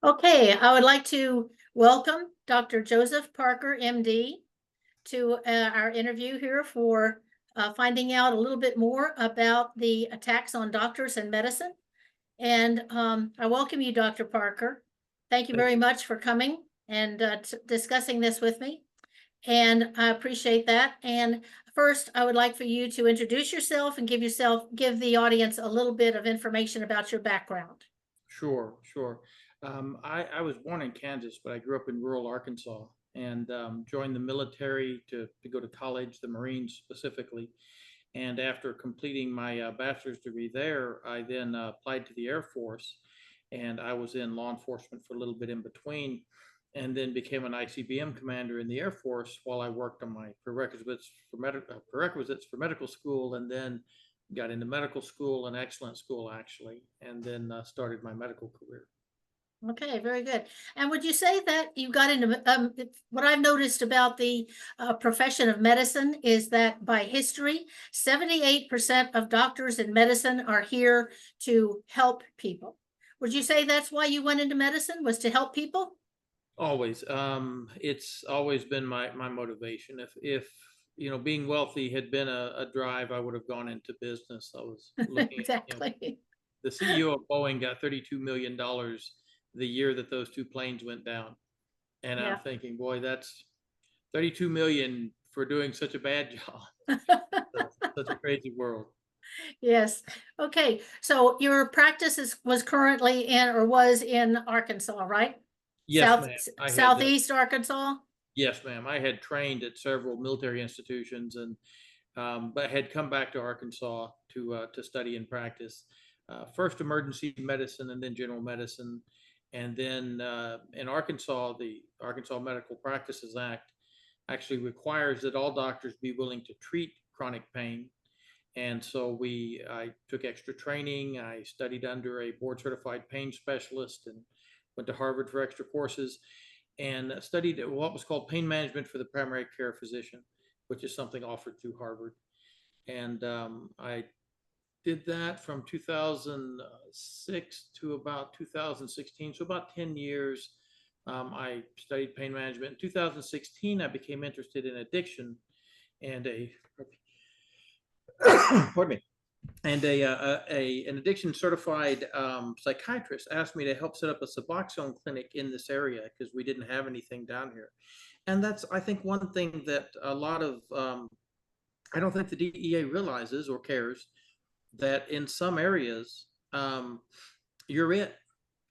Okay, I would like to welcome Dr. Joseph Parker, MD, to our interview here for finding out a little bit more about the attacks on doctors and medicine. And I welcome you, Dr. Parker. Thank you Thank very you. much for coming and discussing this with me. And I appreciate that. And first, I would like for you to introduce yourself and give the audience a little bit of information about your background. Sure. I was born in Kansas, but I grew up in rural Arkansas and joined the military to go to college, the Marines specifically. And after completing my bachelor's degree there, I then applied to the Air Force, and I was in law enforcement for a little bit in between, and then became an ICBM commander in the Air Force while I worked on my prerequisites for medical school, and then got into medical school, an excellent school actually, and then started my medical career. Okay, very good. And would you say that you got into what I've noticed about the profession of medicine is that by history, 78% of doctors in medicine are here to help people. Would you say that's why you went into medicine, was to help people? Always, it's always been my motivation. If being wealthy had been a drive, I would have gone into business. I was looking at Exactly. the CEO of Boeing got $32 million the year that those two planes went down. And I'm Yeah. thinking, boy, that's 32 million for doing such a bad job. Such a crazy world. Yes. Okay. So your practice was currently in or was in Arkansas, right? Yes, ma'am. Southeast Arkansas? Yes, ma'am. I had trained at several military institutions, and but had come back to Arkansas to study and practice first emergency medicine and then general medicine, and then in Arkansas, the Arkansas Medical Practices Act actually requires that all doctors be willing to treat chronic pain. And so I took extra training. I studied under a board certified pain specialist and went to Harvard for extra courses and studied what was called pain management for the primary care physician, which is something offered through Harvard. And I did that from 2006 to about 2016, so about 10 years. I studied pain management. In 2016, I became interested in addiction, and pardon me, and an addiction certified psychiatrist asked me to help set up a Suboxone clinic in this area because we didn't have anything down here. And that's, I think, one thing that a lot of I don't think the DEA realizes or cares that in some areas you're it.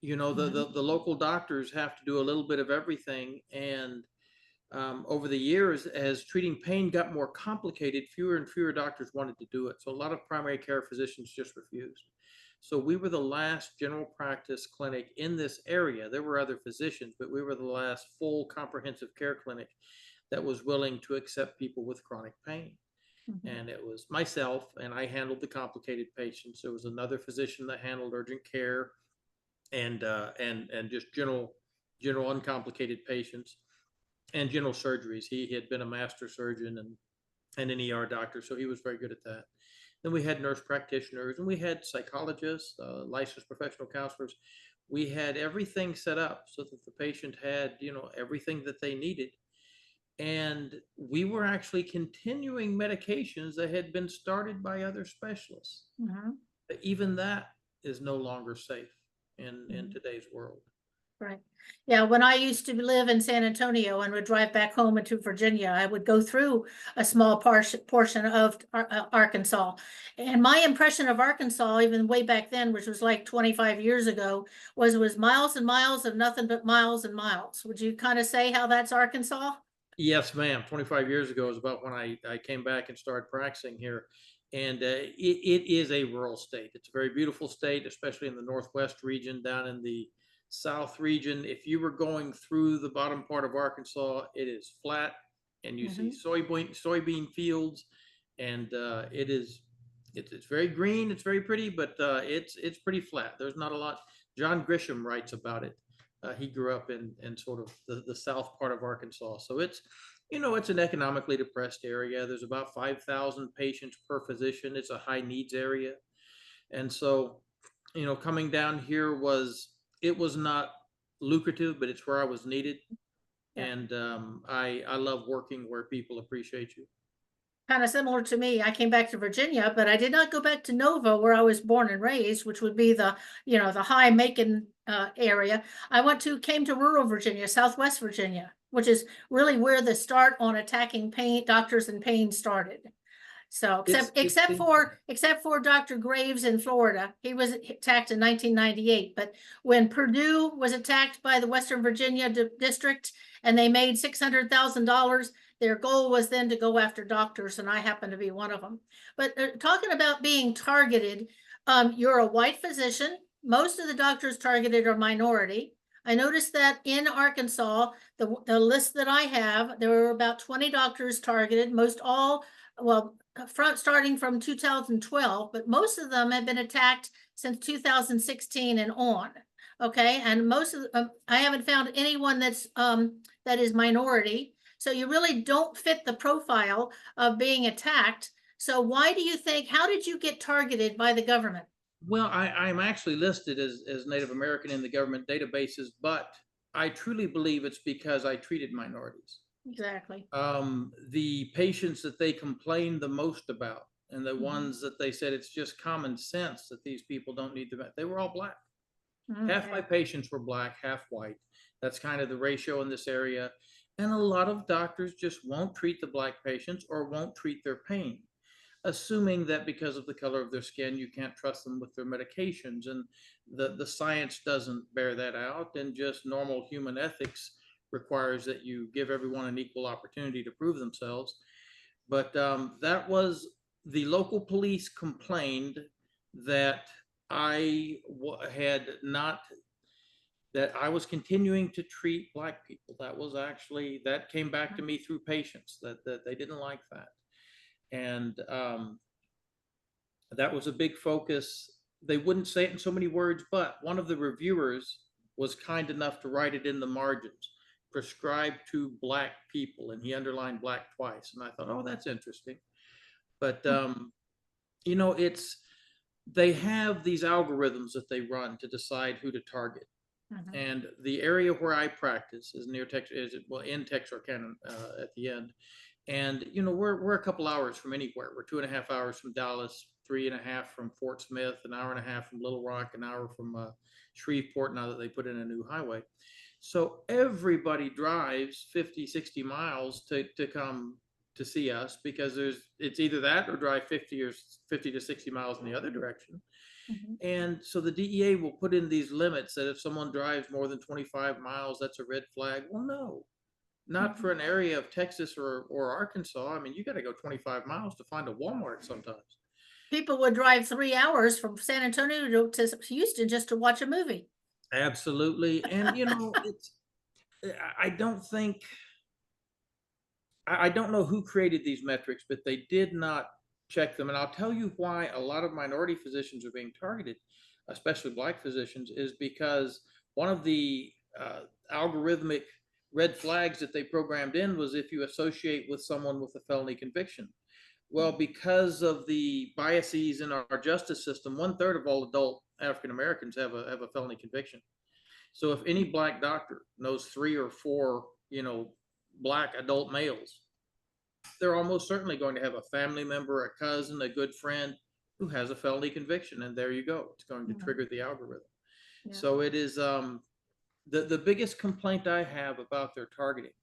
The local doctors have to do a little bit of everything, and over the years, as treating pain got more complicated, fewer and fewer doctors wanted to do it. So a lot of primary care physicians just refused. So we were the last general practice clinic in this area. There were other physicians, but we were the last full comprehensive care clinic that was willing to accept people with chronic pain. And it was myself, and I handled the complicated patients. There was another physician that handled urgent care and just general uncomplicated patients and general surgeries. He had been a master surgeon and an ER doctor, so he was very good at that. Then we had nurse practitioners, and we had psychologists, licensed professional counselors. We had everything set up so that the patient had, everything that they needed. And we were actually continuing medications that had been started by other specialists. Mhm. Even that is no longer safe in today's world. Right. Yeah, when I used to live in San Antonio and would drive back home into Virginia, I would go through a small portion of Arkansas. And my impression of Arkansas, even way back then, which was like 25 years ago, was it was miles and miles of nothing but miles and miles. Would you kind of say how that's Arkansas? Yes, ma'am. 25 years ago is about when I came back and started practicing here. And it is a rural state. It's a very beautiful state, especially in the Northwest region, down in the South region. If you were going through the bottom part of Arkansas, it is flat and you see soybean fields. And it's very green. It's very pretty, but it's pretty flat. There's not a lot. John Grisham writes about it. He grew up in sort of the south part of Arkansas. So it's an economically depressed area. There's about 5,000 patients per physician. It's a high needs area. And so, coming down here it was not lucrative, but it's where I was needed. Yeah. And I love working where people appreciate you. Kind of similar to me. I came back to Virginia, but I did not go back to Nova where I was born and raised, which would be the, the high Macon area. Came to rural Virginia, Southwest Virginia, which is really where the start on attacking pain, doctors and pain started. So It's been except for Dr. Graves in Florida, he was attacked in 1998. But when Purdue was attacked by the Western Virginia district and they made $600,000, their goal was then to go after doctors, and I happen to be one of them. But talking about being targeted, you're a white physician. Most of the doctors targeted are minority. I noticed that in Arkansas, the list that I have, there were about 20 doctors targeted, most all, well, starting from 2012, but most of them have been attacked since 2016 and on. Okay, and most of I haven't found anyone that is minority. So you really don't fit the profile of being attacked. So why do you think? How did you get targeted by the government? Well, I'm actually listed as Native American in the government databases, but I truly believe it's because I treated minorities. Exactly. The patients that they complained the most about, and the Mhm. ones that they said it's just common sense that these people don't need the, they were all black. Half my Okay. patients were black, half white. That's kind of the ratio in this area. And a lot of doctors just won't treat the black patients or won't treat their pain, assuming that because of the color of their skin, you can't trust them with their medications. And the science doesn't bear that out. And just normal human ethics requires that you give everyone an equal opportunity to prove themselves. But that was the local police complained that I had not, that I was continuing to treat black people. That was actually, that came back to me through patients, that they didn't like that. And that was a big focus. They wouldn't say it in so many words, but one of the reviewers was kind enough to write it in the margins, prescribed to black people, and he underlined black twice. And I thought, oh, that's interesting. But it's, they have these algorithms that they run to decide who to target. Mhm. And the area where I practice is near Texas, well, in Texarkana at the end. And we're a couple hours from anywhere. We're 2.5 hours from Dallas, 3.5 from Fort Smith, an hour and a half from Little Rock, an hour from Shreveport, now that they put in a new highway. So everybody drives 50, 60 miles to come to see us, because it's either that or drive 50 to 60 miles in the other direction. Mhm. And so the DEA will put in these limits that if someone drives more than 25 miles, that's a red flag. Well, no, not for Mhm. an area of Texas or Arkansas. I mean, you got to go 25 miles to find a Walmart sometimes. People would drive 3 hours from San Antonio to Houston just to watch a movie. Absolutely. And, it's, I don't think, I don't know who created these metrics, but they did not check them. And I'll tell you why a lot of minority physicians are being targeted, especially black physicians, is because one of the algorithmic red flags that they programmed in was if you associate with someone with a felony conviction. Well, because of the biases in our justice system, 1/3 of all adult African Americans have a felony conviction. So if any black doctor knows 3 or 4, black adult males, they're almost certainly going to have a family member, a cousin, a good friend who has a felony conviction, and there you go. It's going to Mhm. trigger the algorithm. Yeah. So it is the biggest complaint I have about their targeting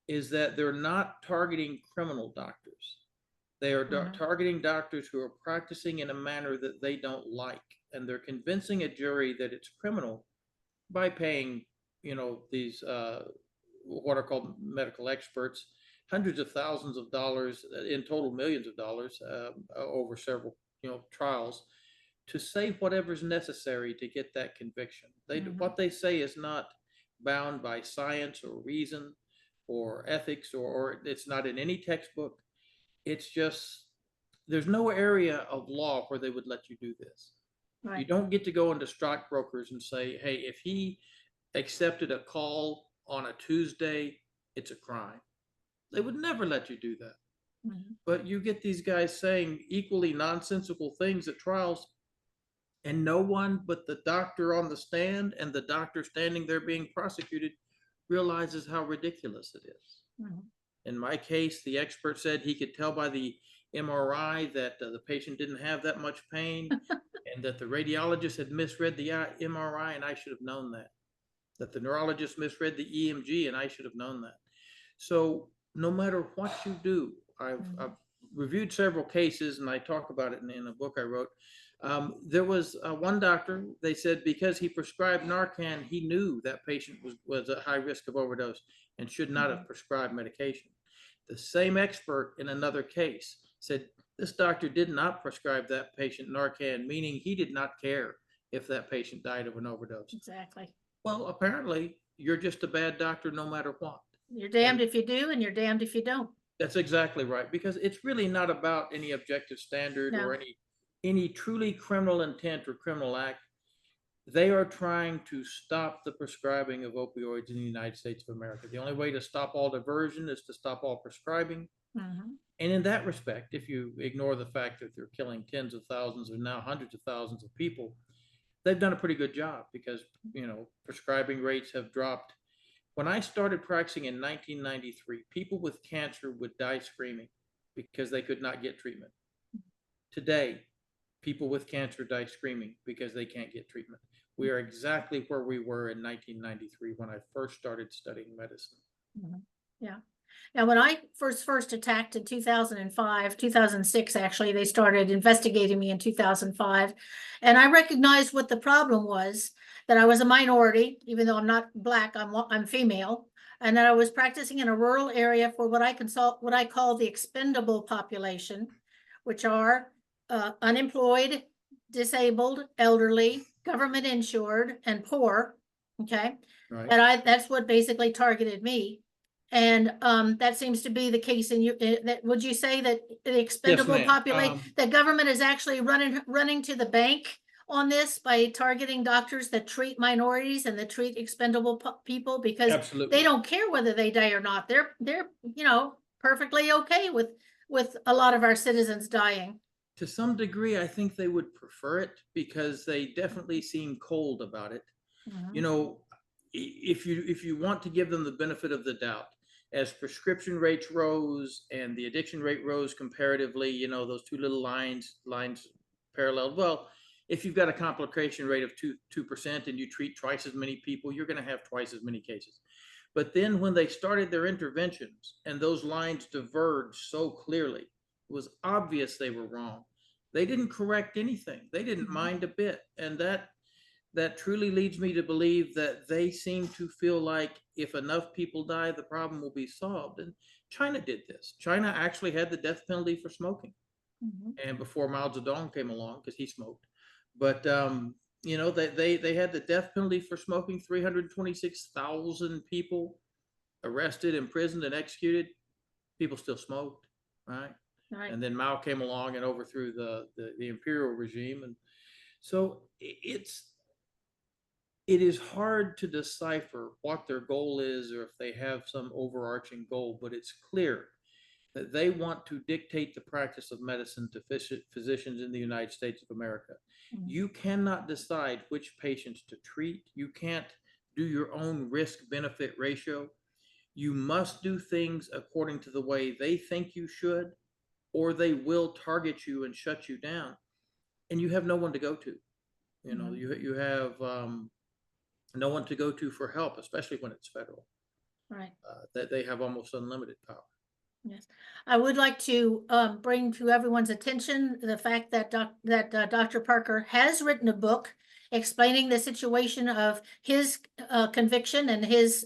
is that they're not targeting criminal doctors. They are Mhm. targeting doctors who are practicing in a manner that they don't like, and they're convincing a jury that it's criminal by paying, these what are called medical experts, hundreds of thousands of dollars, in total millions of dollars, over several, trials, to say whatever's necessary to get that conviction. Mhm. What they say is not bound by science or reason or ethics, or it's not in any textbook. It's just, there's no area of law where they would let you do this. You Right. don't get to go into stockbrokers and say, hey, if he accepted a call on a Tuesday, it's a crime. They would never let you do that. Mhm. But you get these guys saying equally nonsensical things at trials, And no one but the doctor on the stand and the doctor standing there being prosecuted realizes how ridiculous it is. Mhm. In my case, the expert said he could tell by the MRI that the patient didn't have that much pain and that the radiologist had misread the MRI, and I should have known that. That the neurologist misread the EMG, and I should have known that. So no matter what you do, I've reviewed several cases, and I talk about it in a book I wrote. There was one doctor, they said because he prescribed Narcan, he knew that patient was at high risk of overdose and should not have prescribed medication. The same expert in another case said this doctor did not prescribe that patient Narcan, meaning he did not care if that patient died of an overdose. Exactly. Well, apparently you're just a bad doctor no matter what. You're damned And if you do, and you're damned if you don't. that's exactly right, because it's really not about any objective standard No. or any truly criminal intent or criminal act. They are trying to stop the prescribing of opioids in the United States of America. The only way to stop all diversion is to stop all prescribing. Mhm. And in that respect, if you ignore the fact that they're killing tens of thousands or now hundreds of thousands of people, they've done a pretty good job because, prescribing rates have dropped. When I started practicing in 1993, people with cancer would die screaming because they could not get treatment. Today, people with cancer die screaming because they can't get treatment. We are exactly where we were in 1993 when I first started studying medicine. Mhm. Yeah. Now, when I first attacked in 2005, 2006, actually, they started investigating me in 2005. And I recognized what the problem was, that I was a minority, even though I'm not Black, I'm female, and that I was practicing in a rural area for what I call the expendable population, which are unemployed, disabled, elderly, government insured, and poor. Okay. Right. And that's what basically targeted me. And that seems to be the case in you. That would you say that the expendable ma'am. population, the government is actually running to the bank on this by targeting doctors that treat minorities and that treat expendable people, because they Absolutely. don't care whether they die or not. They're perfectly okay with a lot of our citizens dying. To some degree, I think they would prefer it because they definitely seem cold about it. You Mhm. know, if you want to give them the benefit of the doubt, as prescription rates rose and the addiction rate rose comparatively, those two little lines paralleled. Well, if you've got a complication rate of 2% and you treat twice as many people, you're going to have twice as many cases. But then when they started their interventions and those lines diverged so clearly, it was obvious they were wrong. They didn't correct anything. They didn't mind a bit. And that truly leads me to believe that they seem to feel like if enough people die, the problem will be solved. And China did this. China actually had the death penalty for smoking, Mhm. and before Mao Zedong came along, because he smoked. But they had the death penalty for smoking. 326,000 people arrested, imprisoned, and executed. People still smoked, right? Right. And then Mao came along and overthrew the imperial regime, and so it is hard to decipher what their goal is or if they have some overarching goal, but it's clear that they want to dictate the practice of medicine to physicians in the United States of America. Mhm. You cannot decide which patients to treat. You can't do your own risk benefit ratio. You must do things according to the way they think you should, or they will target you and shut you down. And you have no one to go to. Mhm. You have no one to go to for help, especially when it's federal. Right. That they have almost unlimited power. Yes, I would like to bring to everyone's attention the fact that Dr. Parker has written a book explaining the situation of his conviction and his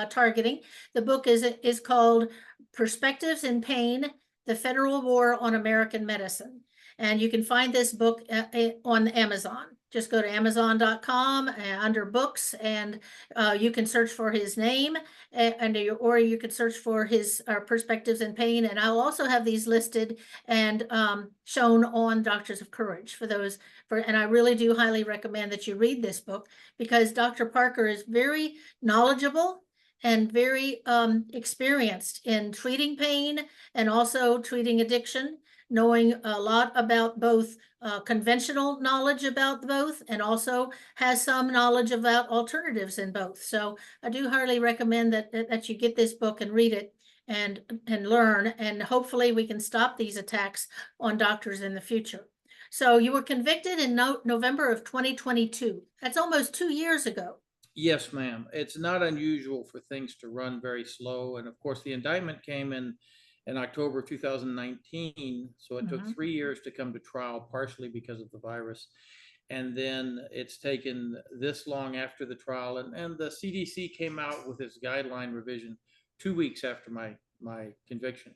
targeting. The book is called "Perspectives in Pain: The Federal War on American Medicine," and you can find this book on Amazon. Just go to Amazon.com under books, and you can search for his name, or you could search for his Perspectives in Pain. And I'll also have these listed and shown on Doctors of Courage for those. And I really do highly recommend that you read this book, because Dr. Parker is very knowledgeable and very experienced in treating pain and also treating addiction. knowing a lot about both conventional knowledge about both, and also has some knowledge about alternatives in both. So I do highly recommend that you get this book and read it and learn, and hopefully we can stop these attacks on doctors in the future. So you were convicted in November of 2022. That's almost 2 years ago. Yes, ma'am. It's not unusual for things to run very slow. And of course, the indictment came in October 2019. So it took Mhm. 3 years to come to trial, partially because of the virus. And then it's taken this long after the trial. And the CDC came out with its guideline revision 2 weeks after my conviction.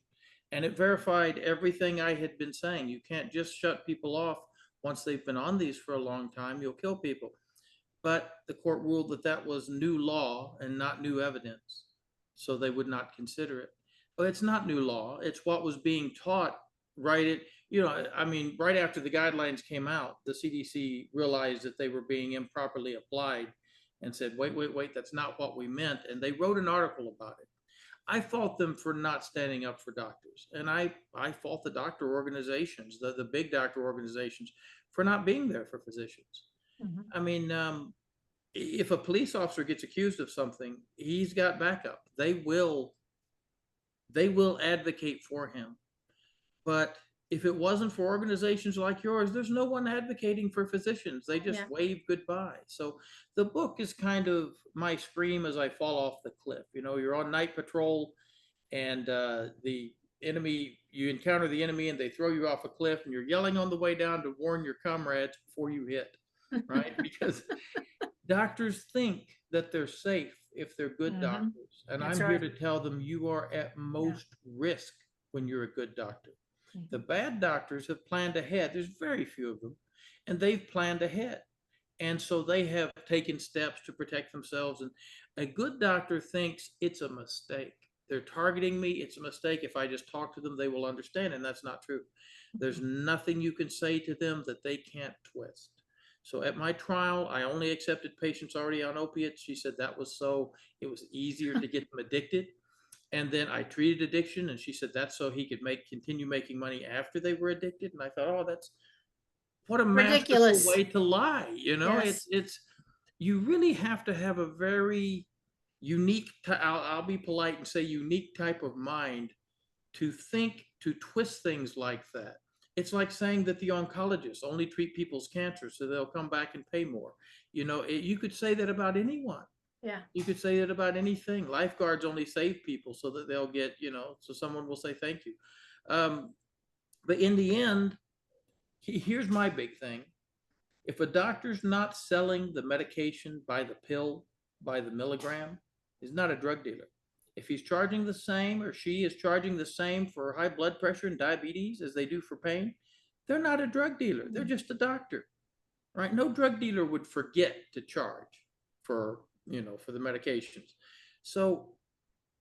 And it verified everything I had been saying. You can't just shut people off once they've been on these for a long time. You'll kill people. But the court ruled that that was new law and not new evidence, so they would not consider it. But it's not new law. It's what was being taught right at, I mean, right after the guidelines came out, the CDC realized that they were being improperly applied and said, wait, that's not what we meant. And they wrote an article about it. I fault them for not standing up for doctors. And I fault the doctor organizations, the big doctor organizations, for not being there for physicians. Mhm. I mean, if a police officer gets accused of something, he's got backup. They will advocate for him. But if it wasn't for organizations like yours, there's no one advocating for physicians. They just Yeah. wave goodbye. So the book is kind of my scream as I fall off the cliff. You're on night patrol, and the enemy, you encounter the enemy, and they throw you off a cliff, and you're yelling on the way down to warn your comrades before you hit, right? Because doctors think that they're safe if they're good Mhm. doctors. And That's I'm here right. to tell them you are at Yeah. most risk when you're a good doctor. The Mhm. bad doctors have planned ahead. There's very few of them, and they've planned ahead. And so they have taken steps to protect themselves. And a good doctor thinks it's a mistake. They're targeting me. It's a mistake. If I just talk to them, they will understand. And that's not true. There's nothing you can say to them that they can't twist. So at my trial, I only accepted patients already on opiates. She said that was so it was easier to get them addicted. And then I treated addiction, and she said that's so he could continue making money after they were addicted. And I thought, oh, that's what a masterful Ridiculous. way to lie. Yes. It's you really have to have a very unique. I'll be polite and say unique type of mind to twist things like that. It's like saying that the oncologists only treat people's cancer so they'll come back and pay more. You could say that about anyone. Yeah. You could say that about anything. Lifeguards only save people so that they'll get, so someone will say thank you. But in the end, here's my big thing. If a doctor's not selling the medication by the pill, by the milligram, he's not a drug dealer. If he's charging the same, or she is charging the same for high blood pressure and diabetes as they do for pain, they're not a drug dealer. They're just a doctor, right? No drug dealer would forget to charge for the medications. So,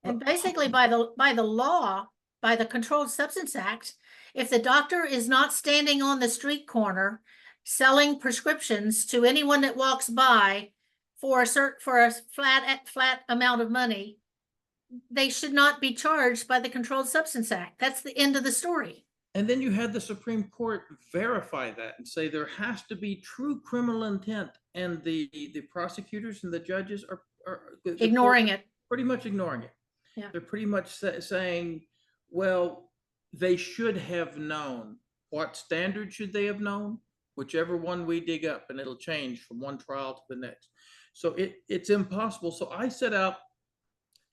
And basically by the law, by the Controlled Substance Act, if the doctor is not standing on the street corner selling prescriptions to anyone that walks by for a flat amount of money, they should not be charged by the Controlled Substance Act. That's the end of the story. and then you had the Supreme Court verify that and say there has to be true criminal intent, and the prosecutors and the judges are the court Ignoring it. pretty much ignoring it. Yeah. They're pretty much saying, well, they should have known. What standard should they have known? Whichever one we dig up, and it'll change from one trial to the next. So it's impossible. So I set out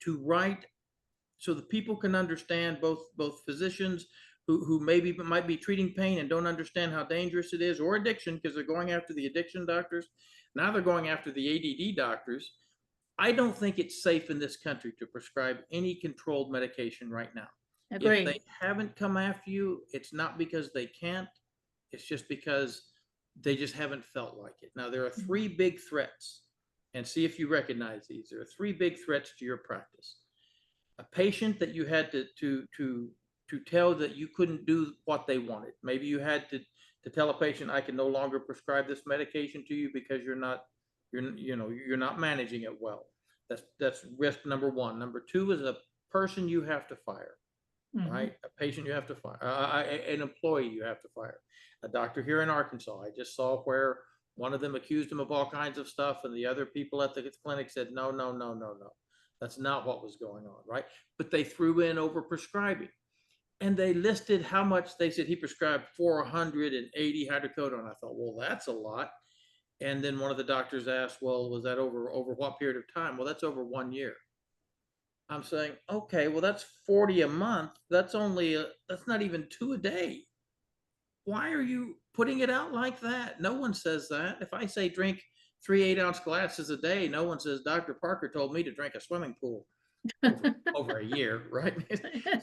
to write so that people can understand, both physicians who maybe might be treating pain and don't understand how dangerous it is, or addiction, because they're going after the addiction doctors. Now they're going after the ADD doctors. I don't think it's safe in this country to prescribe any controlled medication right now. If they Agreed. haven't come after you, it's not because they can't, it's just because they just haven't felt like it. Now, there are three big threats, and see if you recognize these. There are three big threats to your practice. A patient that you had to tell that you couldn't do what they wanted. Maybe you had to tell a patient, I can no longer prescribe this medication to you because you're not managing it well. That's risk number one. Number two is a person you have to fire. right? A patient you have to fire, an employee you have to fire. A doctor here in Arkansas, I just saw where one of them accused him of all kinds of stuff, and the other people at the clinic said, no, no, no, no, no. That's not what was going on, right? But they threw in over prescribing. And they listed how much. They said he prescribed 480 hydrocodone. I thought, well, that's a lot. And then one of the doctors asked, well, was that over what period of time? Well, that's over 1 year. I'm saying, okay, well, that's 40 a month. That's only, that's not even two a day. Why are you putting it out like that? No one says that. If I say drink 3 8-ounce glasses a day, no one says Dr. Parker told me to drink a swimming pool over a year, right?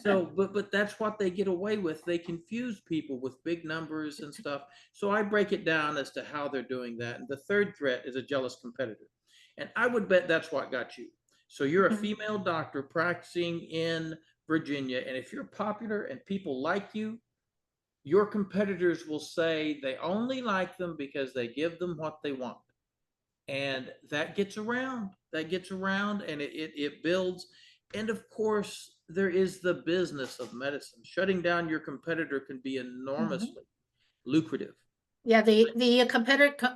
So, but that's what they get away with. They confuse people with big numbers and stuff. So I break it down as to how they're doing that. And the third threat is a jealous competitor. And I would bet that's what got you. So you're a female doctor practicing in Virginia, and if you're popular and people like you, your competitors will say they only like them because they give them what they want. And that gets around, and it builds. And of course, there is the business of medicine. Shutting down your competitor can be enormously lucrative. Yeah, the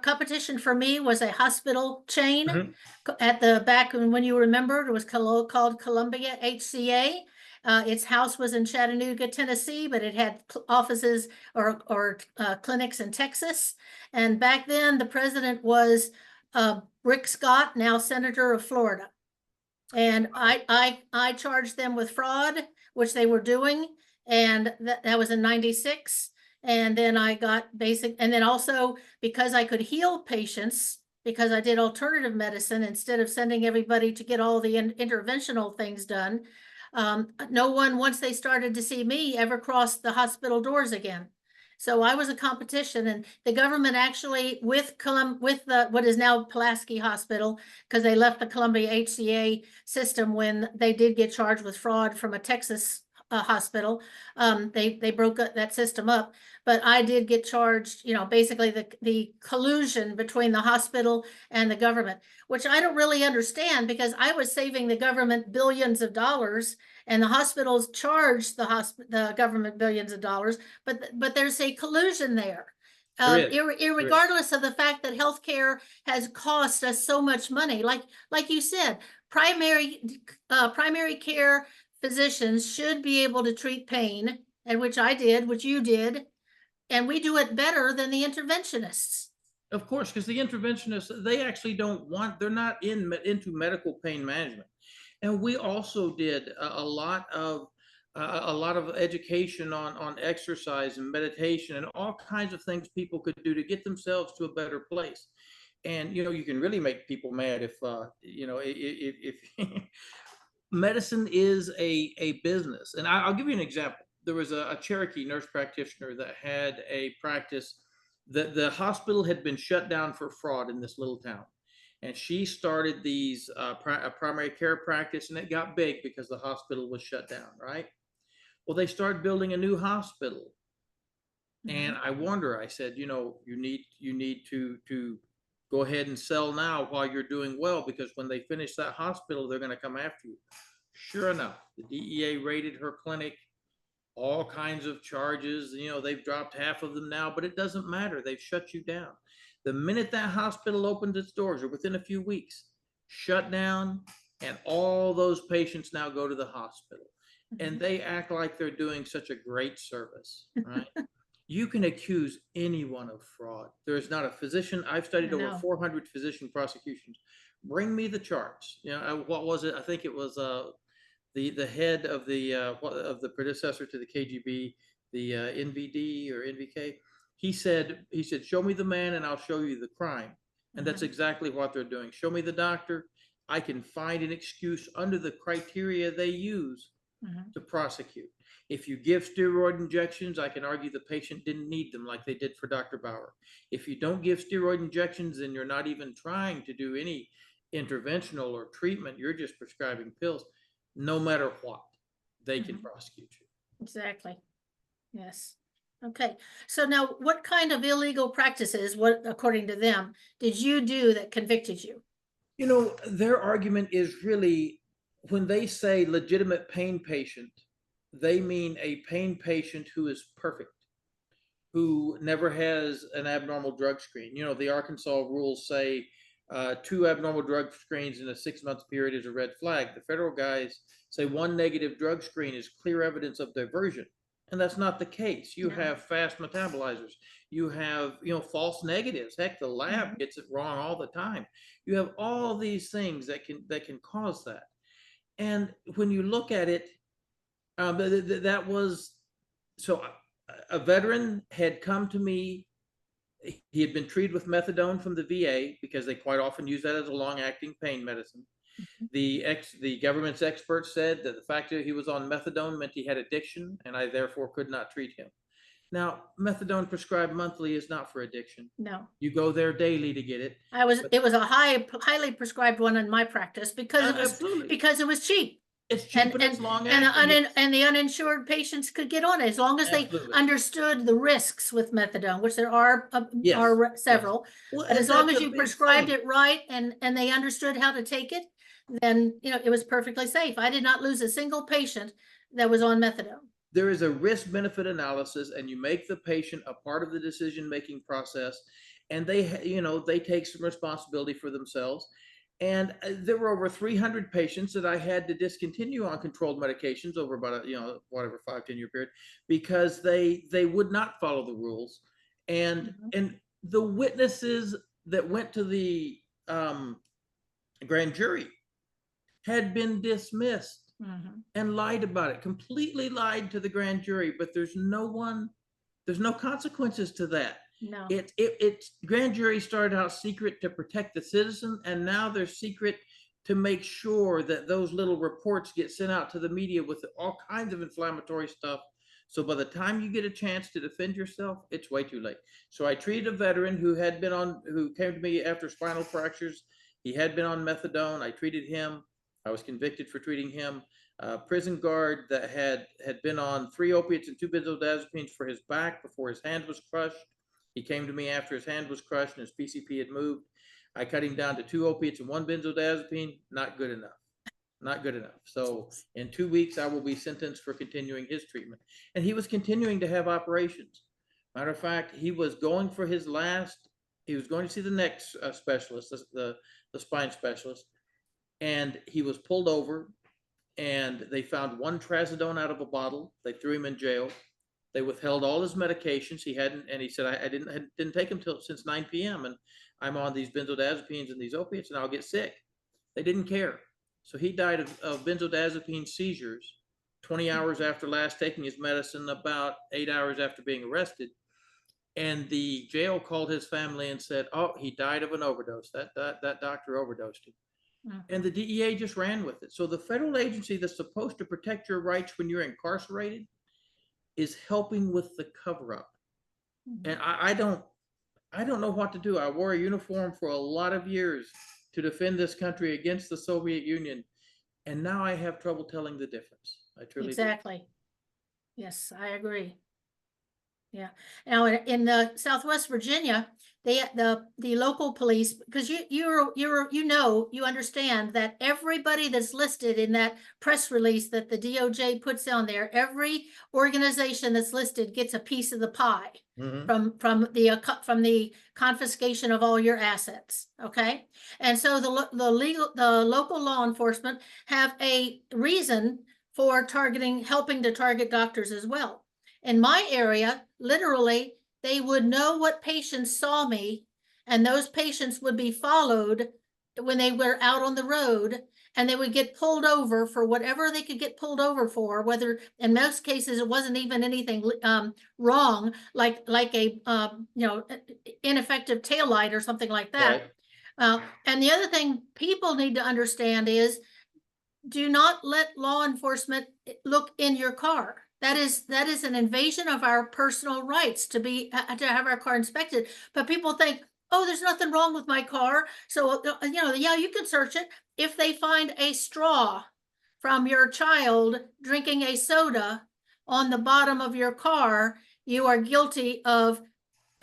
competition for me was a hospital chain Mhm. at the back, when you remember, it was called Columbia HCA. Its house was in Chattanooga, Tennessee, but it had offices or clinics in Texas. And back then, the president was Rick Scott, now Senator of Florida. And I charged them with fraud, which they were doing, and that was in '96. And then I got basic, and then also because I could heal patients, because I did alternative medicine instead of sending everybody to get all the interventional things done. No one, once they started to see me, ever crossed the hospital doors again. So I was a competition, and the government actually with the what is now Pulaski Hospital, because they left the Columbia HCA system when they did get charged with fraud from a Texas hospital. They broke that system up, but I did get charged. Basically the collusion between the hospital and the government, which I don't really understand, because I was saving the government billions of dollars, and the hospitals charged the government billions of dollars, but there's a collusion there. Irregardless of the fact that healthcare has cost us so much money, like you said, primary care physicians should be able to treat pain, and which I did, which you did, and we do it better than the interventionists. Of course, because the interventionists, they actually don't want, they're not into medical pain management. And we also did a lot of education on exercise and meditation and all kinds of things people could do to get themselves to a better place. And you can really make people mad if medicine is a business. And I'll give you an example. There was a Cherokee nurse practitioner that had a practice. The hospital had been shut down for fraud in this little town, and she started these a primary care practice, and it got big because the hospital was shut down, right? Well, they started building a new hospital, and I warned her. I said, you need to go ahead and sell now while you're doing well, because when they finish that hospital, they're going to come after you. Sure enough, the DEA raided her clinic, all kinds of charges. They've dropped half of them now, but it doesn't matter. They've shut you down. The minute that hospital opened its doors, or within a few weeks, shut down, and all those patients now go to the hospital. And they act like they're doing such a great service, right? You can accuse anyone of fraud. There is not a physician. I've studied over 400 physician prosecutions. Bring me the charts. What was it? I think it was the head of the predecessor to the KGB, the NVD or NVK. He said, show me the man and I'll show you the crime. And that's exactly what they're doing. Show me the doctor. I can find an excuse under the criteria they use to prosecute. If you give steroid injections, I can argue the patient didn't need them, like they did for Dr. Bauer. If you don't give steroid injections, then you're not even trying to do any interventional or treatment. You're just prescribing pills. No matter what, they can prosecute you. Exactly. Yes. Okay. So now, what kind of illegal practices, according to them, did you do that convicted you? Their argument is really, when they say legitimate pain patient, they mean a pain patient who is perfect, who never has an abnormal drug screen. You know, the Arkansas rules say 2 abnormal drug screens in a 6 month period is a red flag. The federal guys say 1 negative drug screen is clear evidence of diversion. And that's not the case. You No. have fast metabolizers. You have, false negatives. Heck, the lab gets it wrong all the time. You have all these things that can cause that. And when you look at it, that was so a veteran had come to me. He had been treated with methadone from the VA because they quite often use that as a long-acting pain medicine. The government's experts said that the fact that he was on methadone meant he had addiction, and I therefore could not treat him. Now, methadone prescribed monthly is not for addiction. No. You go there daily to get it. It was a highly prescribed one in my practice because it was cheap. It's cheap and it's long acting. And the uninsured patients could get on it as long as they understood the risks with methadone, which there are several. Well, but as long as you prescribed it right and they understood how to take it, then it was perfectly safe. I did not lose a single patient that was on methadone. There is a risk-benefit analysis, and you make the patient a part of the decision-making process, and they take some responsibility for themselves. And there were over 300 patients that I had to discontinue on controlled medications over about a 5-10 year period because they would not follow the rules. And the witnesses that went to the grand jury had been dismissed and lied about it, completely lied to the grand jury. But there's no consequences to that. No. It's grand jury started out secret to protect the citizen, and now they're secret to make sure that those little reports get sent out to the media with all kinds of inflammatory stuff. So by the time you get a chance to defend yourself, it's way too late. So I treated a veteran who came to me after spinal fractures. He had been on methadone. I treated him. I was convicted for treating him. Prison guard that had been on 3 opiates and 2 benzodiazepines for his back before his hand was crushed. He came to me after his hand was crushed and his PCP had moved. I cut him down to 2 opiates and 1 benzodiazepine. Not good enough. Not good enough. So in 2 weeks, I will be sentenced for continuing his treatment. And he was continuing to have operations. Matter of fact, he was going to see the neck specialist, the spine specialist. And he was pulled over and they found 1 trazodone out of a bottle. They threw him in jail. They withheld all his medications. He hadn't, and he said, I didn't take them since 9 p.m. and I'm on these benzodiazepines and these opiates and I'll get sick. They didn't care. So he died of benzodiazepine seizures 20 hours after last taking his medicine, about 8 hours after being arrested. And the jail called his family and said, oh, he died of an overdose. That doctor overdosed him. And the DEA just ran with it. So the federal agency that's supposed to protect your rights when you're incarcerated is helping with the cover-up. And I don't know what to do. I wore a uniform for a lot of years to defend this country against the Soviet Union, and now I have trouble telling the difference. I truly exactly do. Yes, I agree. Yeah. Now in the Southwest Virginia, the local police, because you understand that everybody that's listed in that press release that the DOJ puts on there, every organization that's listed gets a piece of the pie from the confiscation of all your assets. Okay, and so the local law enforcement have a reason for helping to target doctors as well. In my area, literally, they would know what patients saw me, and those patients would be followed when they were out on the road, and they would get pulled over for whatever they could get pulled over for, whether in most cases it wasn't even anything wrong, like a ineffective taillight or something like that. Right. And the other thing people need to understand is, do not let law enforcement look in your car. That is an invasion of our personal rights to have our car inspected. But people think, oh, there's nothing wrong with my car. So, yeah, you can search it. If they find a straw from your child drinking a soda on the bottom of your car, you are guilty of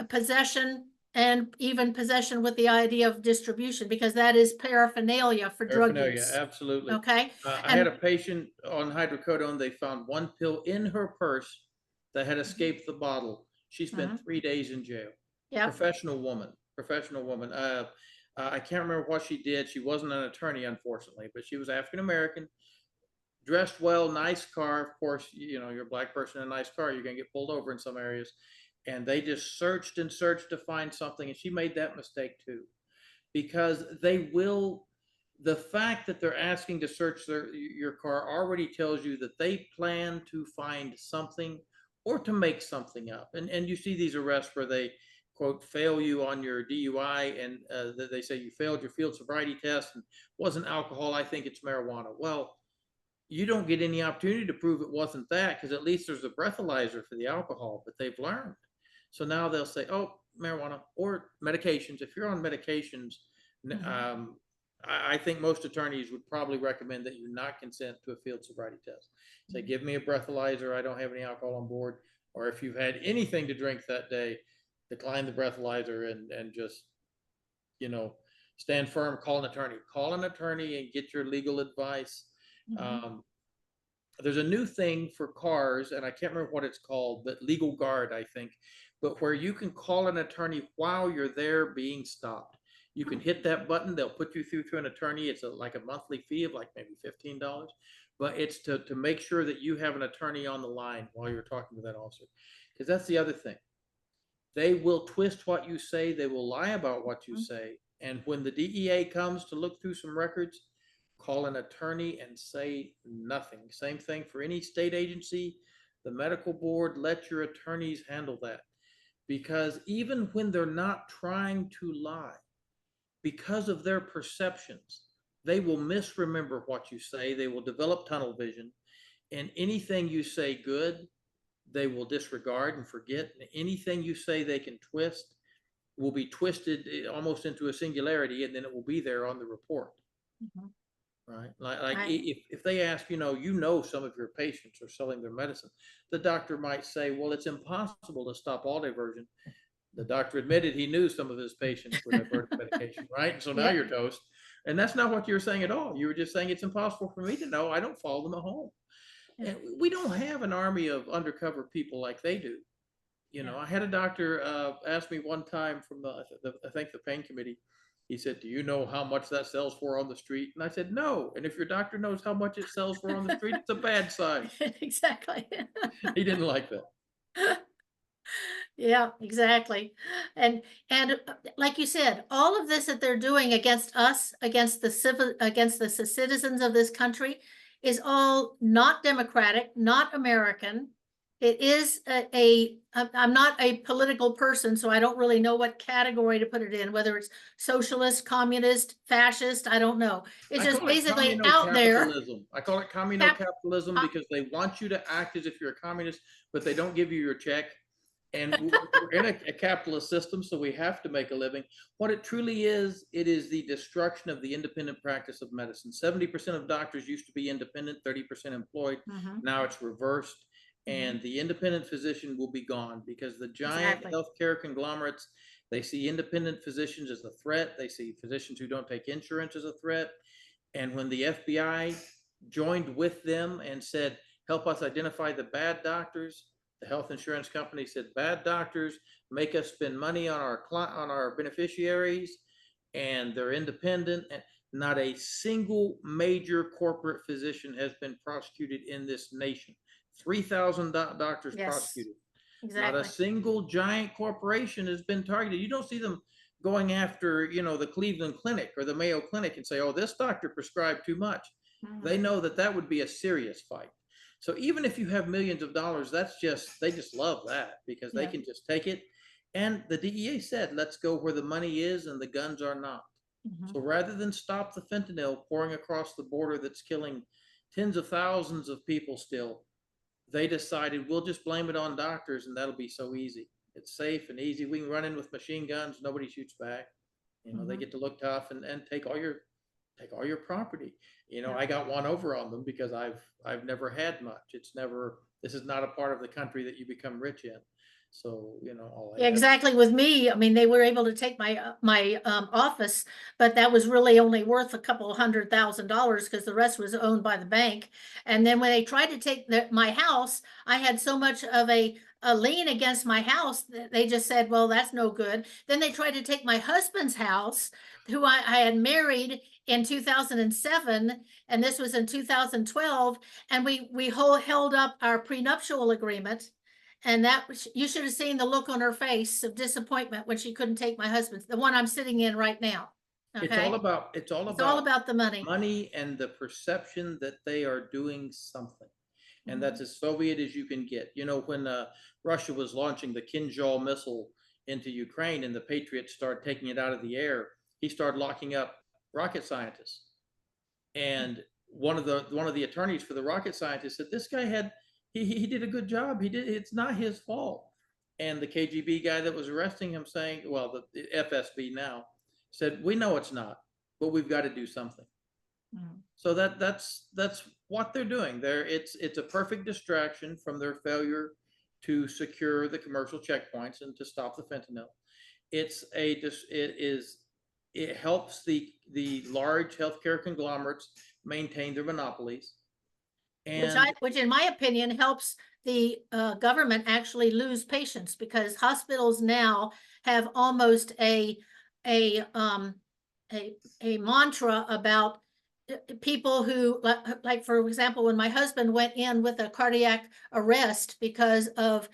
possession and even possession with the idea of distribution, because that is paraphernalia for drug Paraphernalia, use. absolutely. Okay, I had and a patient on hydrocodone. They found one pill in her purse that had escaped the bottle. She spent mhm, 3 days in jail. yep, Professional woman, professional woman. I can't remember what she did. She wasn't an attorney, unfortunately, but she was African American, dressed well, nice car. Of course, you know, you're a black person in a nice car, you're gonna get pulled over in some areas. And they just searched and searched to find something, and she made that mistake too, because they will. The fact that they're asking to search your car already tells you that they plan to find something or to make something up. And you see these arrests where they quote fail you on your DUI, and they say you failed your field sobriety test and wasn't alcohol. I think it's marijuana. Well, you don't get any opportunity to prove it wasn't that, because at least there's a breathalyzer for the alcohol, but they've learned. So now they'll say, oh, marijuana or medications. If you're on medications, mhm, um, I think most attorneys would probably recommend that you not consent to a field sobriety test. Say, mhm, give me a breathalyzer. I don't have any alcohol on board. Or if you've had anything to drink that day, decline the breathalyzer and just, you know, stand firm, call an attorney and get your legal advice. mhm, Um, there's a new thing for cars, and I can't remember what it's called, but Legal Guard, I think, but where you can call an attorney while you're there being stopped. You can hit that button, they'll put you through to an attorney. It's like a monthly fee of like maybe $15, but it's to make sure that you have an attorney on the line while you're talking to that officer. Because that's the other thing. They will twist what you say, they will lie about what you mhm, say. And when the DEA comes to look through some records, call an attorney and say nothing. Same thing for any state agency, the medical board, let your attorneys handle that. Because even when they're not trying to lie, because of their perceptions, they will misremember what you say, they will develop tunnel vision, and anything you say good, they will disregard and forget. Anything you say they can twist will be twisted almost into a singularity, and then it will be there on the report. mhm. Right? Like I, if they ask, you know, some of your patients are selling their medicine, the doctor might say, well, it's impossible to stop all diversion. The doctor admitted he knew some of his patients were diverted medication, right? And so now yep, you're toast. And that's not what you were saying at all. You were just saying it's impossible for me to know. I don't follow them at home. yeah, And we don't have an army of undercover people like they do. yeah. I had a doctor ask me one time from I think the pain committee. He said, "Do you know how much that sells for on the street?" And I said, "No." And if your doctor knows how much it sells for on the street, it's a bad sign. Exactly. He didn't like that. Yeah, exactly. And like you said, all of this that they're doing against us, against the citizens of this country, is all not democratic, not American. It is I'm not a political person, so I don't really know what category to put it in, whether it's socialist, communist, fascist, I don't know. It's I just call it basically out there. communocapitalism. I call it Cap, communocapitalism uh, because they want you to act as if you're a communist, but they don't give you your check. And we're in a capitalist system, so we have to make a living. What it truly is, it is the destruction of the independent practice of medicine. 70% of doctors used to be independent, 30% employed. mhm, Now it's reversed, mhm, and the independent physician will be gone because the giant exactly. healthcare conglomerates, they see independent physicians as a threat. They see physicians who don't take insurance as a threat. And when the FBI joined with them and said, help us identify the bad doctors, the health insurance company said, bad doctors make us spend money on our beneficiaries, and they're independent. And not a single major corporate physician has been prosecuted in this nation. 3,000 doctors Yes, prosecuted. Not a exactly. single giant corporation has been targeted. You don't see them going after, the Cleveland Clinic or the Mayo Clinic and say, oh, this doctor prescribed too much. Mhm. They know that that would be a serious fight. So even if you have millions of dollars, they just love that because they Yeah. can just take it. And the DEA said, let's go where the money is and the guns are not. Mhm. So rather than stop the fentanyl pouring across the border that's killing tens of thousands of people still, they decided we'll just blame it on doctors and that'll be so easy. It's safe and easy. We can run in with machine guns, nobody shoots back. They Mhm. get to look tough and take all your property. Yeah. I got one over on them because I've never had much. This is not a part of the country that you become rich in. So, all I Yeah, have. exactly. With me, I mean, they were able to take my office, but that was really only worth a couple $100,000 because the rest was owned by the bank. And then when they tried to take my house, I had so much of a lien against my house that they just said, well, that's no good. Then they tried to take my husband's house, who I had married in 2007, and this was in 2012, and we held up our prenuptial agreement. And you should have seen the look on her face of disappointment when she couldn't take my husband's, the one I'm sitting in right now. Okay, It's all it's all about about the money. money and the perception that they are doing something. And Mhm. that's as Soviet as you can get. When Russia was launching the Kinjal missile into Ukraine and the Patriots started taking it out of the air, he started locking up rocket scientists. And one of the attorneys for the rocket scientists said this guy he did a good job. It's not his fault. And the KGB guy that was arresting him saying, well, the FSB now said, we know it's not, but we've got to do something. Mhm. So that's what they're doing. It's a perfect distraction from their failure to secure the commercial checkpoints and to stop the fentanyl. It helps the large healthcare conglomerates maintain their monopolies. And Which in my opinion helps the government actually lose patients, because hospitals now have almost a um a a mantra about people who, like for example, when my husband went in with a cardiac arrest because of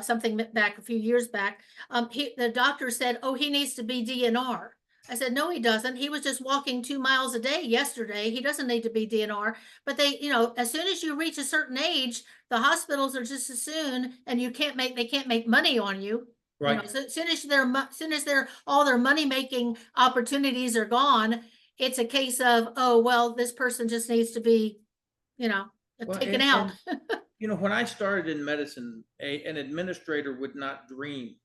something back a few years back, the doctor said, oh, he needs to be DNR. I said, no, he doesn't. He was just walking 2 miles a day yesterday. He doesn't need to be DNR. But as soon as you reach a certain age, the hospitals are just as soon, and they can't make money on you. right. So as soon as all their money making opportunities are gone, it's a case of, oh, well, this person just needs to be, you know, Well, taken out. when I started in medicine, an administrator would not dream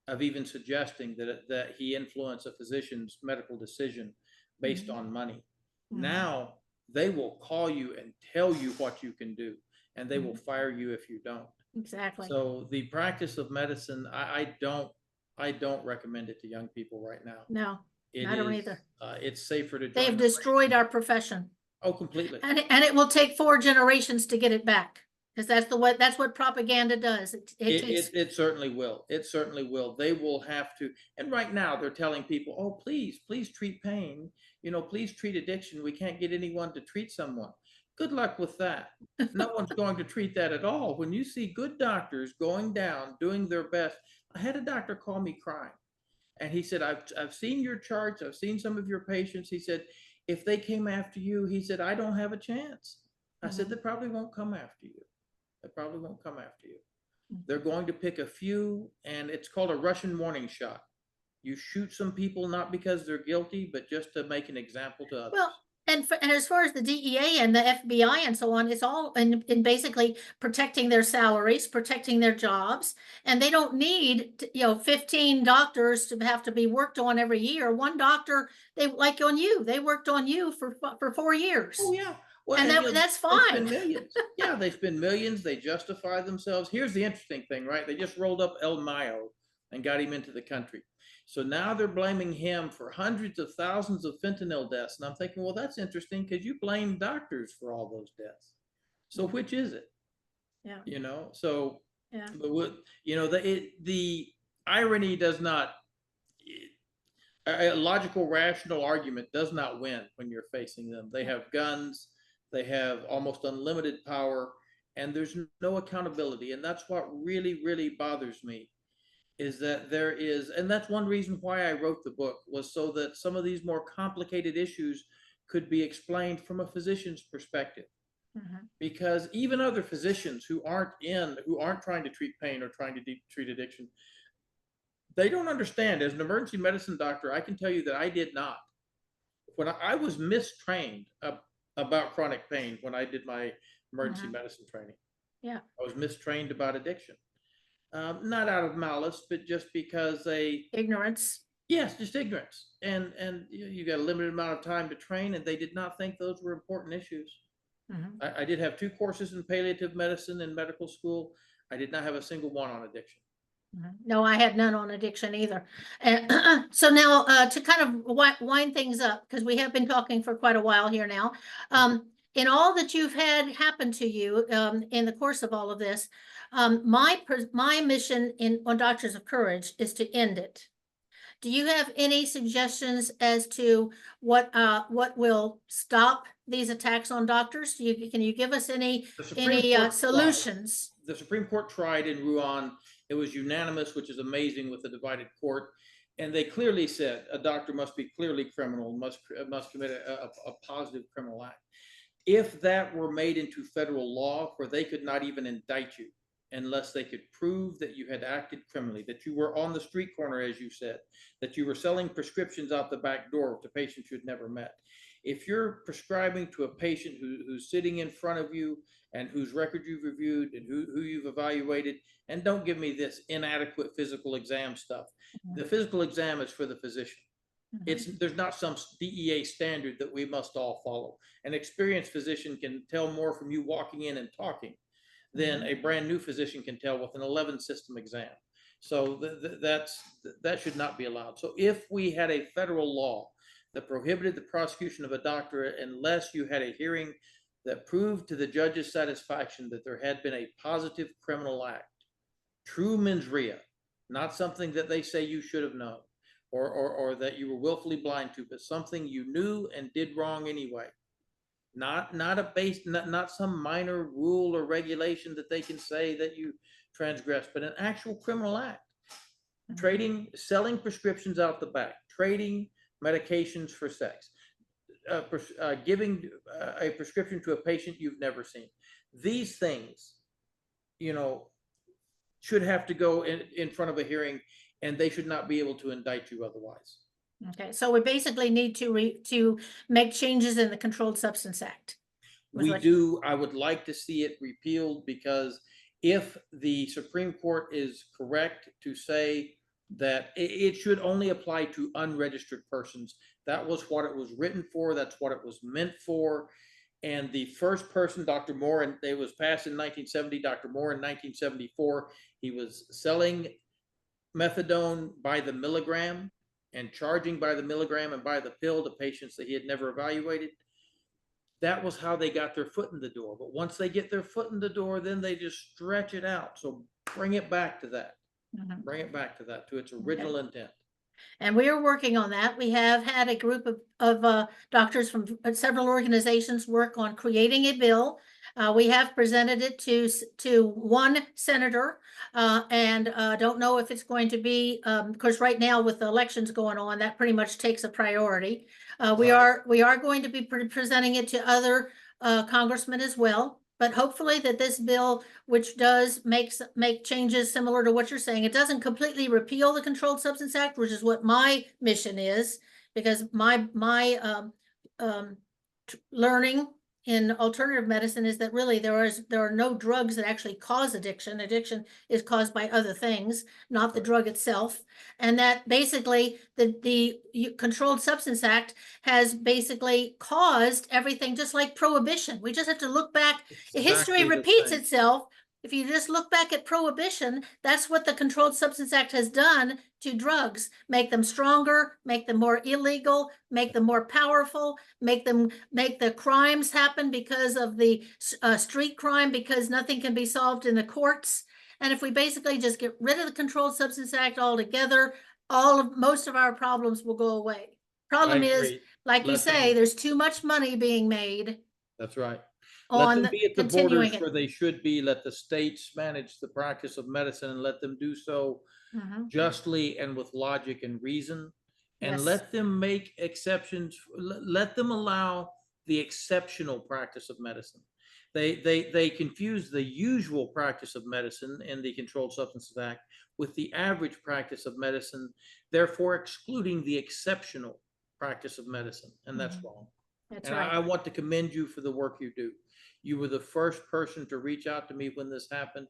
of even suggesting that he influence a physician's medical decision based Mhm. on money. Mhm. Now they will call you and tell you what you can do, and they will Mhm. fire you if you don't. Exactly. So the practice of medicine, I don't recommend it to young people right now. No, It I don't is either. it's safer to They join have the destroyed Marines. our profession. Oh, completely. And it will take 4 generations to get it back. Because that's what propaganda does. It It, takes. it it certainly will. It certainly will. They will have to. And right now they're telling people, "Oh, please treat pain. Please treat addiction. We can't get anyone to treat someone." Good luck with that. No one's going to treat that at all. When you see good doctors going down, doing their best. I had a doctor call me crying, and he said, "I've seen your charts. I've seen some of your patients." He said, "If they came after you," he said, "I don't have a chance." I said, "They Mhm. probably won't come after you. They probably won't come after you. They're going to pick a few, and it's called a Russian warning shot. You shoot some people not because they're guilty, but just to make an example to Well, others." and as far as the DEA and the FBI and so on, it's all in basically protecting their salaries, protecting their jobs, and they don't need 15 doctors to have to be worked on every year. One doctor, they worked on you for four Oh years, yeah. Well, and and that's they spend fine. millions. Yeah, they spend millions. They justify themselves. Here's the interesting thing, right? They just rolled up El Mayo and got him into the country. So now they're blaming him for hundreds of thousands of fentanyl deaths. And I'm thinking, well, that's interesting because you blame doctors for all those deaths. So Mhm. which is it? Yeah, So, yeah. but the irony does not, a logical, rational argument does not win when you're facing them. They have guns, they have almost unlimited power, and there's no accountability. And that's what really, really bothers me is that and that's one reason why I wrote the book, was so that some of these more complicated issues could be explained from a physician's perspective. Mhm. Because even other physicians who aren't trying to treat pain or trying to treat addiction, they don't understand. As an emergency medicine doctor, I can tell you that I did not. When I was mistrained about chronic pain when I did my emergency Mhm. medicine training. Yeah, I was mistrained about addiction, not out of malice, but just because ignorance. yes, just ignorance, and you got a limited amount of time to train, and they did not think those were important issues. Mhm. I did have 2 courses in palliative medicine in medical school. I did not have a single one on addiction. No, I had none on addiction either. And so now, to kind of wind things up, because we have been talking for quite a while here now. In all that you've had happen to you, in the course of all of this, my mission on Doctors of Courage is to end it. Do you have any suggestions as to what will stop these attacks on doctors? Can you give us any The Supreme Court tried. solutions? The Supreme Court tried in Ruan. It was unanimous, which is amazing with a divided court. And they clearly said a doctor must be clearly criminal, must commit a positive criminal act. If that were made into federal law, where they could not even indict you unless they could prove that you had acted criminally, that you were on the street corner, as you said, that you were selling prescriptions out the back door to patients you'd never met. If you're prescribing to a patient who's sitting in front of you and whose record you've reviewed and who you've evaluated, and don't give me this inadequate physical exam stuff. The physical exam is for the physician. There's not some DEA standard that we must all follow. An experienced physician can tell more from you walking in and talking than a brand new physician can tell with an 11 system exam. So that should not be allowed. So if we had a federal law that prohibited the prosecution of a doctor unless you had a hearing that proved to the judge's satisfaction that there had been a positive criminal act, true mens rea, not something that they say you should have known, or that you were willfully blind to, but something you knew and did wrong anyway. Not some minor rule or regulation that they can say that you transgressed, but an actual criminal act. Selling prescriptions out the back, trading medications for sex, giving a prescription to a patient you've never seen. These things, should have to go in front of a hearing, and they should not be able to indict you otherwise. Okay, so we basically need to make changes in the Controlled Substance Act. We do. I would like to see it repealed, because if the Supreme Court is correct to say that it should only apply to unregistered persons, that was what it was written for. That's what it was meant for. And the first person, Dr. Moore, and it was passed in 1970, Dr. Moore in 1974, he was selling methadone by the milligram and charging by the milligram and by the pill to patients that he had never evaluated. That was how they got their foot in the door. But once they get their foot in the door, then they just stretch it out. So bring it back to that. Bring it back to that, to its original intent. And we are working on that. We have had a group of doctors from several organizations work on creating a bill. We have presented it to one senator, and don't know if it's going to be, of course, right now with the elections going on, that pretty much takes a priority. We are going to be presenting it to other congressmen as well. But hopefully that this bill, which does make changes similar to what you're saying, it doesn't completely repeal the Controlled Substance Act, which is what my mission is, because my learning in alternative medicine is that really there are no drugs that actually cause addiction. Addiction is caused by other things, not the drug itself. And that basically the Controlled Substance Act has basically caused everything, just like prohibition. We just have to look back. History repeats itself. If you just look back at prohibition, that's what the Controlled Substance Act has done to drugs. Make them stronger, make them more illegal, make them more powerful, make the crimes happen because of the street crime, because nothing can be solved in the courts. And if we basically just get rid of the Controlled Substance Act altogether, most of our problems will go away. Problem is, like you say, there's too much money being made. That's right. Let them be at the continuing borders where they should be. Let the states manage the practice of medicine, and let them do so justly and with logic and reason. And let them make exceptions. Let them allow the exceptional practice of medicine. They confuse the usual practice of medicine in the Controlled Substances Act with the average practice of medicine, therefore excluding the exceptional practice of medicine. And that's wrong. That's and right. I want to commend you for the work you do. You were the first person to reach out to me when this happened.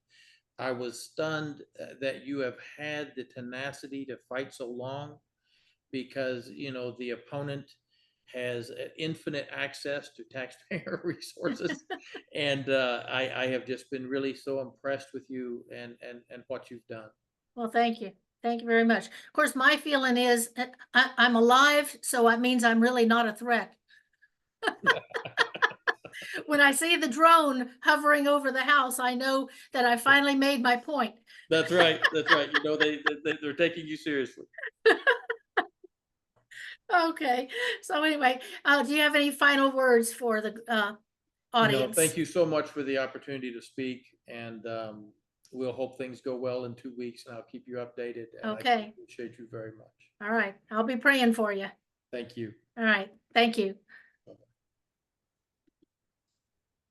I was stunned that you have had the tenacity to fight so long, because, the opponent has infinite access to taxpayer resources. And I have just been really so impressed with you and what you've done. Well, thank you. Thank you very much. Of course, my feeling is I'm alive, so it means I'm really not a threat. When I see the drone hovering over the house, I know that I finally made my point. That's right. That's right. You know, they're taking you seriously. Okay. So anyway, do you have any final words for the No, audience? thank you so much for the opportunity to speak, and we'll hope things go well in 2 weeks, and I'll keep you updated. And I Okay. appreciate you very much. All right. I'll be praying for you. Thank you. All right. Thank you.